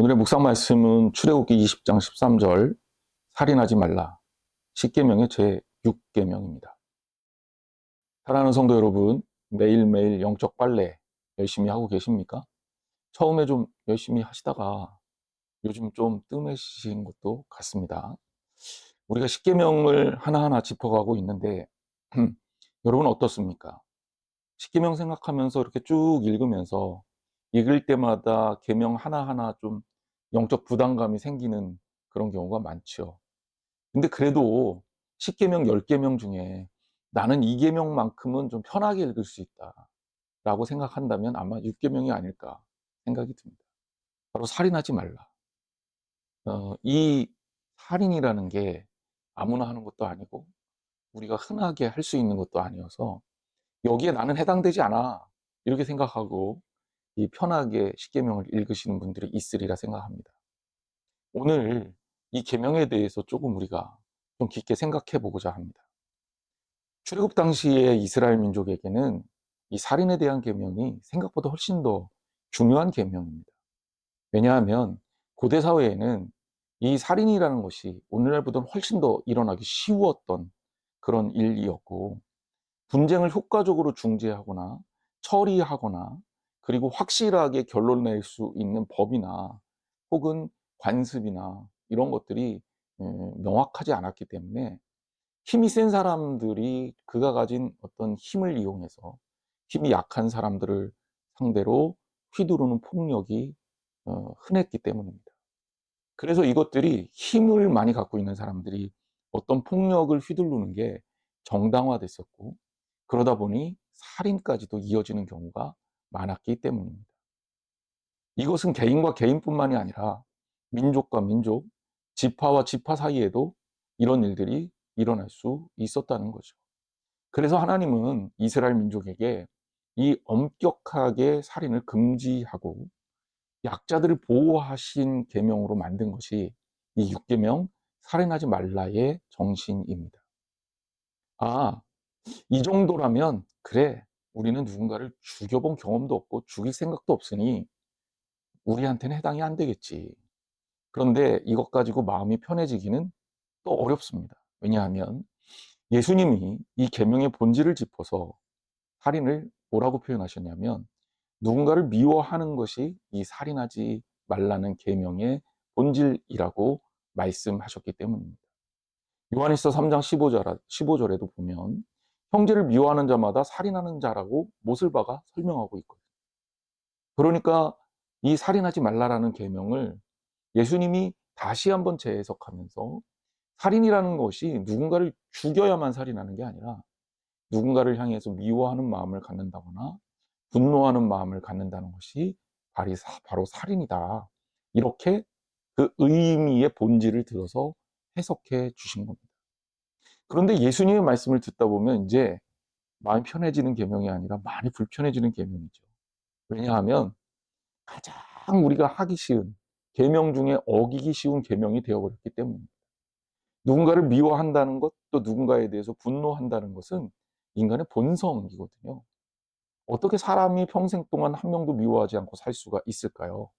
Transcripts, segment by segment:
오늘의 묵상 말씀은 출애굽기 20장 13절 살인하지 말라 10계명의 제 6계명입니다. 사랑하는 성도 여러분, 매일매일 영적 빨래 열심히 하고 계십니까? 처음에 좀 열심히 하시다가 요즘 좀 뜸해지신 것도 같습니다. 우리가 10계명을 하나하나 짚어가고 있는데 여러분 어떻습니까? 10계명 생각하면서 이렇게 쭉 읽으면서 읽을 때마다 계명 하나하나 좀 영적 부담감이 생기는 그런 경우가 많죠. 근데 그래도 10계명, 10계명 중에 나는 이 계명만큼은 좀 편하게 읽을 수 있다라고 생각한다면 아마 6계명이 아닐까 생각이 듭니다. 바로 살인하지 말라. 이 살인이라는 게 아무나 하는 것도 아니고 우리가 흔하게 할 수 있는 것도 아니어서 여기에 나는 해당되지 않아 이렇게 생각하고 이 편하게 10계명을 읽으시는 분들이 있으리라 생각합니다. 오늘 이 계명에 대해서 조금 우리가 좀 깊게 생각해 보고자 합니다. 출애굽 당시에 이스라엘 민족에게는 이 살인에 대한 계명이 생각보다 훨씬 더 중요한 계명입니다. 왜냐하면 고대 사회에는 이 살인이라는 것이 오늘날보다는 훨씬 더 일어나기 쉬웠던 그런 일이었고, 분쟁을 효과적으로 중재하거나 처리하거나 그리고 확실하게 결론 낼 수 있는 법이나 혹은 관습이나 이런 것들이 명확하지 않았기 때문에 힘이 센 사람들이 그가 가진 어떤 힘을 이용해서 힘이 약한 사람들을 상대로 휘두르는 폭력이 흔했기 때문입니다. 그래서 이것들이 힘을 많이 갖고 있는 사람들이 어떤 폭력을 휘두르는 게 정당화됐었고, 그러다 보니 살인까지도 이어지는 경우가 많았기 때문입니다. 이것은 개인과 개인뿐만이 아니라 민족과 민족, 지파와 지파 사이에도 이런 일들이 일어날 수 있었다는 거죠. 그래서 하나님은 이스라엘 민족에게 이 엄격하게 살인을 금지하고 약자들을 보호하신 계명으로 만든 것이 이 6계명 살인하지 말라의 정신입니다. 아, 이 정도라면 그래, 우리는 누군가를 죽여본 경험도 없고 죽일 생각도 없으니 우리한테는 해당이 안 되겠지. 그런데 이것 가지고 마음이 편해지기는 또 어렵습니다. 왜냐하면 예수님이 이 계명의 본질을 짚어서 살인을 뭐라고 표현하셨냐면 누군가를 미워하는 것이 이 살인하지 말라는 계명의 본질이라고 말씀하셨기 때문입니다. 요한일서 3장 15절에도 보면 형제를 미워하는 자마다 살인하는 자라고 못을 박아 설명하고 있거든요. 그러니까 이 살인하지 말라라는 계명을 예수님이 다시 한번 재해석하면서 살인이라는 것이 누군가를 죽여야만 살인하는 게 아니라 누군가를 향해서 미워하는 마음을 갖는다거나 분노하는 마음을 갖는다는 것이 바로 살인이다. 이렇게 그 의미의 본질을 들어서 해석해 주신 겁니다. 그런데 예수님의 말씀을 듣다 보면 이제 마음이 편해지는 계명이 아니라 많이 불편해지는 계명이죠. 왜냐하면 가장 우리가 하기 쉬운 계명 중에 어기기 쉬운 계명이 되어버렸기 때문입니다. 누군가를 미워한다는 것, 또 누군가에 대해서 분노한다는 것은 인간의 본성이거든요. 어떻게 사람이 평생 동안 한 명도 미워하지 않고 살 수가 있을까요?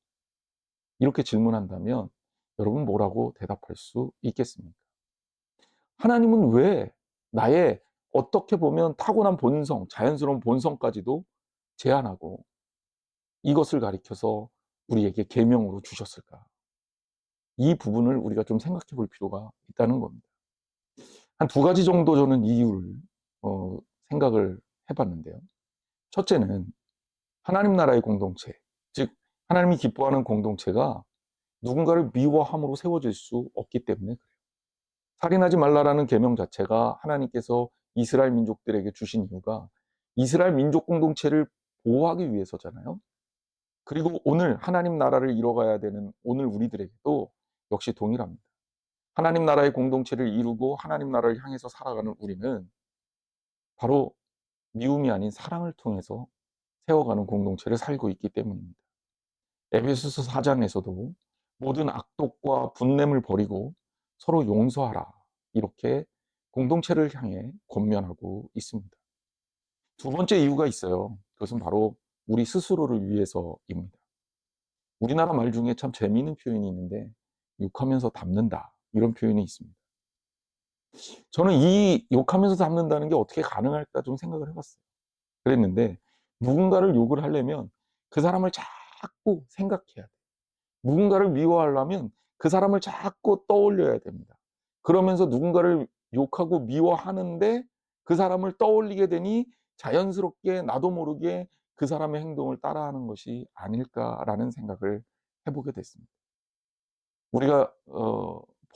이렇게 질문한다면 여러분 뭐라고 대답할 수 있겠습니까? 하나님은 왜 나의 어떻게 보면 타고난 본성, 자연스러운 본성까지도 제한하고 이것을 가리켜서 우리에게 계명으로 주셨을까? 이 부분을 우리가 좀 생각해 볼 필요가 있다는 겁니다. 한 두 가지 정도 저는 이유를 생각을 해봤는데요. 첫째는 하나님 나라의 공동체, 즉 하나님이 기뻐하는 공동체가 누군가를 미워함으로 세워질 수 없기 때문에 그래요. 살인하지 말라라는 계명 자체가 하나님께서 이스라엘 민족들에게 주신 이유가 이스라엘 민족 공동체를 보호하기 위해서잖아요. 그리고 오늘 하나님 나라를 이뤄가야 되는 오늘 우리들에게도 역시 동일합니다. 하나님 나라의 공동체를 이루고 하나님 나라를 향해서 살아가는 우리는 바로 미움이 아닌 사랑을 통해서 세워가는 공동체를 살고 있기 때문입니다. 에베소서 4장에서도 모든 악독과 분냄을 버리고 서로 용서하라 이렇게 공동체를 향해 권면하고 있습니다. 두 번째 이유가 있어요. 그것은 바로 우리 스스로를 위해서입니다. 우리나라 말 중에 참 재미있는 표현이 있는데 욕하면서 담는다 이런 표현이 있습니다. 저는 이 욕하면서 담는다는 게 어떻게 가능할까 좀 생각을 해봤어요. 그랬는데 누군가를 욕을 하려면 그 사람을 자꾸 생각해야 돼. 누군가를 미워하려면 그 사람을 자꾸 떠올려야 됩니다. 그러면서 누군가를 욕하고 미워하는데 그 사람을 떠올리게 되니 자연스럽게 나도 모르게 그 사람의 행동을 따라하는 것이 아닐까라는 생각을 해보게 됐습니다. 우리가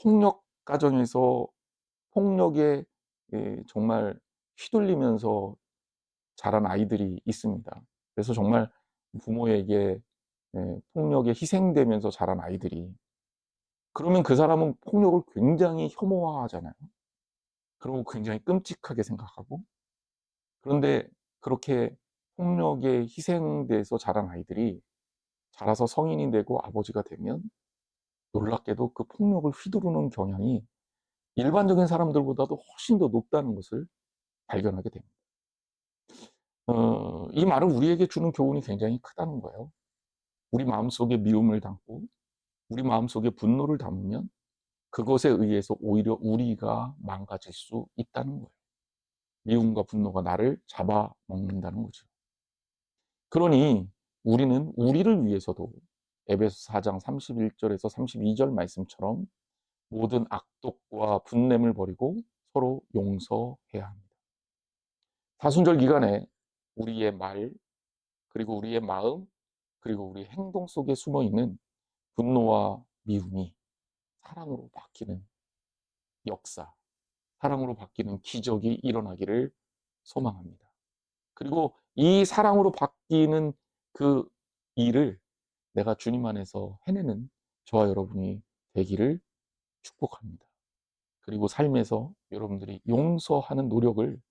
폭력 가정에서 폭력에 정말 휘둘리면서 자란 아이들이 있습니다. 그래서 정말 부모에게 폭력에 희생되면서 자란 아이들이, 그러면 그 사람은 폭력을 굉장히 혐오하잖아요. 그리고 굉장히 끔찍하게 생각하고, 그런데 그렇게 폭력에 희생돼서 자란 아이들이 자라서 성인이 되고 아버지가 되면 놀랍게도 그 폭력을 휘두르는 경향이 일반적인 사람들보다도 훨씬 더 높다는 것을 발견하게 됩니다. 이 말은 우리에게 주는 교훈이 굉장히 크다는 거예요. 우리 마음속에 미움을 담고 우리 마음속에 분노를 담으면 그것에 의해서 오히려 우리가 망가질 수 있다는 거예요. 미움과 분노가 나를 잡아먹는다는 거죠. 그러니 우리는 우리를 위해서도 에베소 4장 31절에서 32절 말씀처럼 모든 악독과 분냄을 버리고 서로 용서해야 합니다. 사순절 기간에 우리의 말, 그리고 우리의 마음, 그리고 우리 행동 속에 숨어 있는 분노와 미움이 사랑으로 바뀌는 역사, 사랑으로 바뀌는 기적이 일어나기를 소망합니다. 그리고 이 사랑으로 바뀌는 그 일을 내가 주님 안에서 해내는 저와 여러분이 되기를 축복합니다. 그리고 삶에서 여러분들이 용서하는 노력을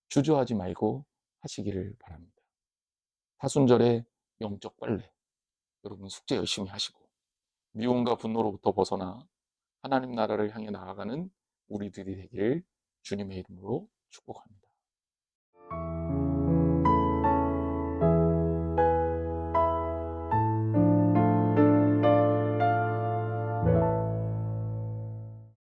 주저하지 말고 하시기를 바랍니다. 사순절의 영적 빨래, 여러분 숙제 열심히 하시고 미움과 분노로부터 벗어나 하나님 나라를 향해 나아가는 우리들이 되기를 주님의 이름으로 축복합니다.